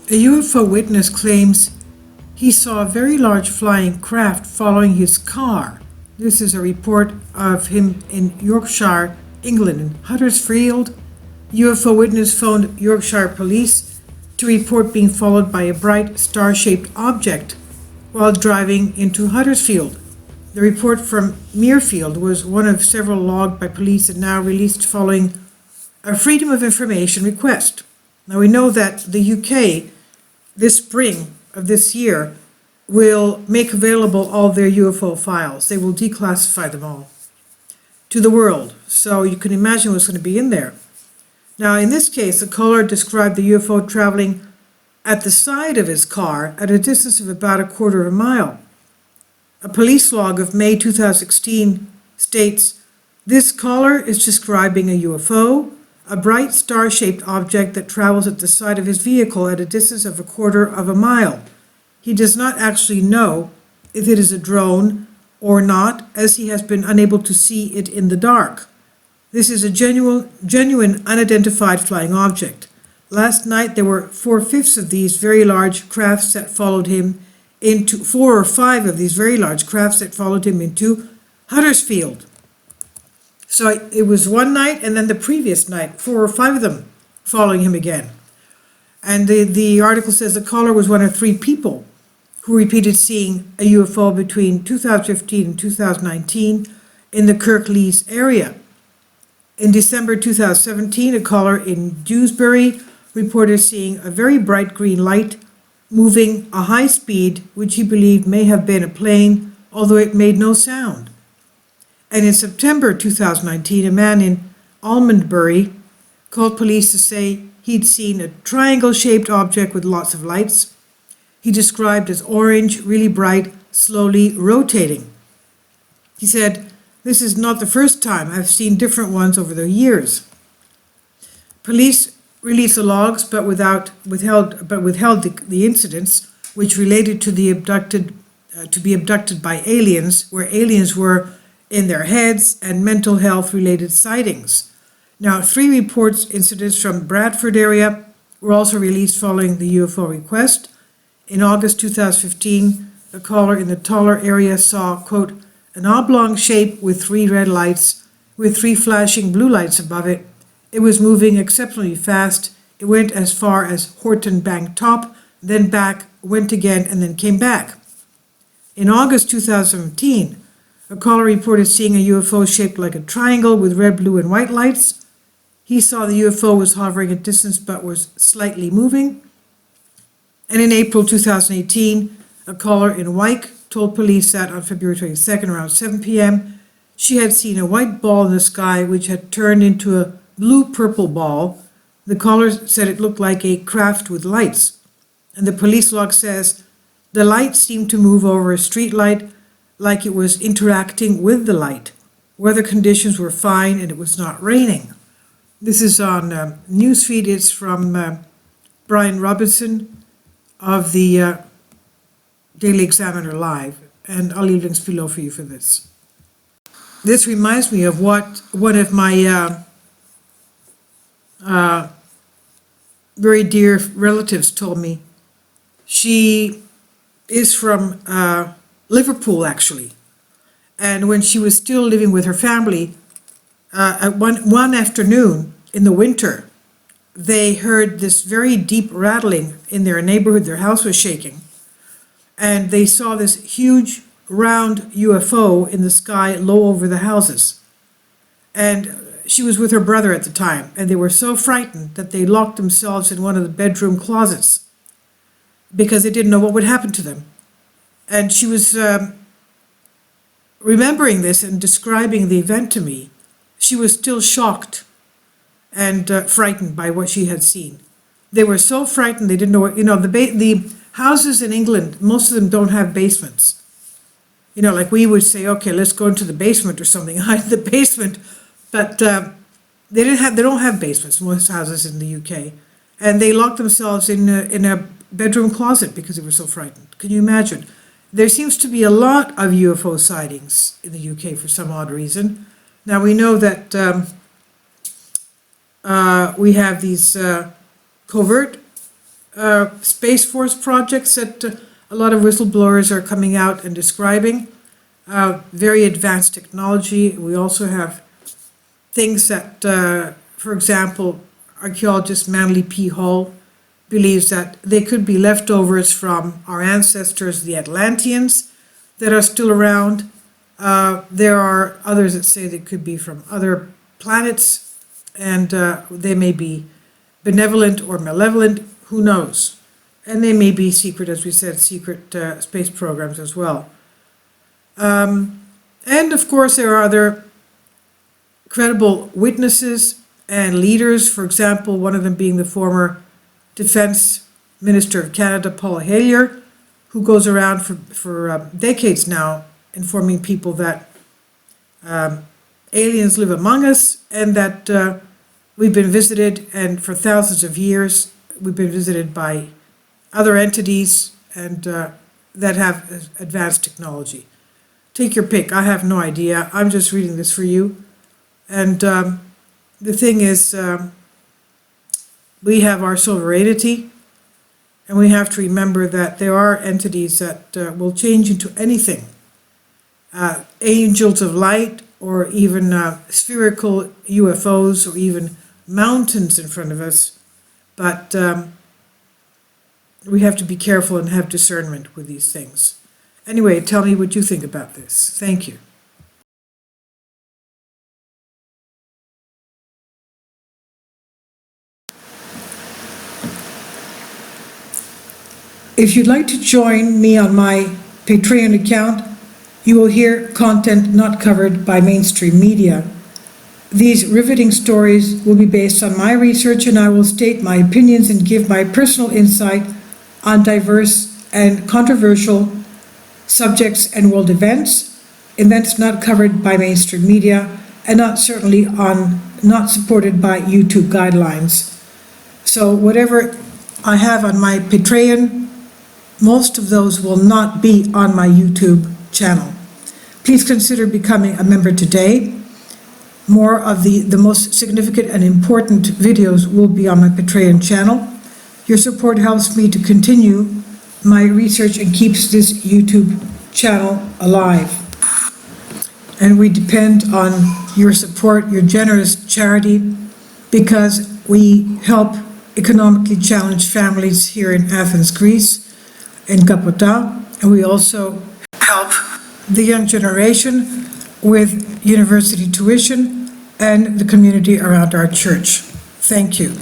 A UFO witness claims he saw a very large flying craft following his car. This is a report of him in Yorkshire, England. In Huddersfield, UFO witness phoned Yorkshire police to report being followed by a bright star-shaped object while driving into Huddersfield. The report from Muirfield was one of several logged by police and now released following a Freedom of Information request. Now we know that the UK this spring of this year will make available all their UFO files. They will declassify them all to the world. So you can imagine what's going to be in there. Now in this case, the caller described the UFO traveling at the side of his car at a distance of about a quarter of a mile. A police log of May 2016 states, "This caller is describing a UFO, a bright star-shaped object that travels at the side of his vehicle at a distance of a quarter of a mile. He does not actually know if it is a drone or not, as he has been unable to see it in the dark. This is a genuine unidentified flying object. Last night there were 4/5 of these very large crafts that followed him into 4 or 5 of these very large crafts that followed him into Huddersfield." So it was one night and then the previous night, 4 or 5 of them following him again. And the article says the caller was one of 3 people who repeated seeing a UFO between 2015 and 2019 in the Kirklees area. In December 2017, a caller in Dewsbury reported seeing a very bright green light moving a high speed, which he believed may have been a plane, although it made no sound. And in September 2019, a man in Almondbury called police to say he'd seen a triangle-shaped object with lots of lights. He described as orange, really bright, slowly rotating. He said, "This is not the first time. I've seen different ones over the years." Police released the logs, but withheld the incidents which related to the to be abducted by aliens, where aliens were in their heads, and mental health related sightings. Now, 3 reports incidents from Bradford area were also released following the UFO request. In August 2015, a caller in the Taller area saw, quote, "an oblong shape with 3 red lights, with 3 flashing blue lights above it. It was moving exceptionally fast. It went as far as Horton Bank Top, then back, went again, and then came back." In August 2017, a caller reported seeing a UFO shaped like a triangle with red, blue, and white lights. He saw the UFO was hovering at distance but was slightly moving. And in April 2018, a caller in Wyke told police that on February 22nd around 7 p.m., she had seen a white ball in the sky which had turned into a blue-purple ball. The caller said it looked like a craft with lights. And the police log says the light seemed to move over a street light like it was interacting with the light. Weather conditions were fine and it was not raining. This is on newsfeed. It's from Brian Robinson of the Daily Examiner Live, and I'll leave links below for you for this. This reminds me of what one of my very dear relatives told me. She is from Liverpool, actually. And when she was still living with her family, one afternoon in the winter, they heard this very deep rattling in their neighborhood. Their house was shaking. And they saw this huge round UFO in the sky low over the houses. And she was with her brother at the time, and they were so frightened that they locked themselves in one of the bedroom closets because they didn't know what would happen to them. And she was remembering this and describing the event to me. She was still shocked and frightened by what she had seen. They were so frightened they didn't know what, the houses in England, most of them don't have basements. Like we would say, okay, let's go into the basement or something, hide in the basement. But they don't have basements, most houses in the UK. And they locked themselves in a bedroom closet because they were so frightened. Can you imagine? There seems to be a lot of UFO sightings in the UK for some odd reason. Now we know that we have these covert Space Force projects that a lot of whistleblowers are coming out and describing. Very advanced technology. We also have things that, for example, archaeologist Manly P. Hall believes that they could be leftovers from our ancestors, the Atlanteans, that are still around. There are others that say they could be from other planets, and they may be benevolent or malevolent, who knows? And they may be secret, as we said, secret space programs as well. And of course, there are other credible witnesses and leaders, for example, one of them being the former Defense Minister of Canada, Paul Hellyer, who goes around for decades now informing people that aliens live among us and that we've been visited, and for thousands of years we've been visited by other entities and that have advanced technology. Take your pick. I have no idea. I'm just reading this for you. And the thing is, we have our sovereignty, and we have to remember that there are entities that will change into anything. Angels of light, or even spherical UFOs, or even mountains in front of us. But we have to be careful and have discernment with these things. Anyway, tell me what you think about this. Thank you. If you'd like to join me on my Patreon account, you will hear content not covered by mainstream media. These riveting stories will be based on my research, and I will state my opinions and give my personal insight on diverse and controversial subjects and world events not covered by mainstream media, and not supported by YouTube guidelines. So whatever I have on my Patreon, most of those will not be on my YouTube channel. Please consider becoming a member today. More of the most significant and important videos will be on my Patreon channel. Your support helps me to continue my research and keeps this YouTube channel alive. And we depend on your support, your generous charity, because we help economically challenged families here in Athens, Greece, in Kapota, and we also help the young generation with university tuition and the community around our church. Thank you.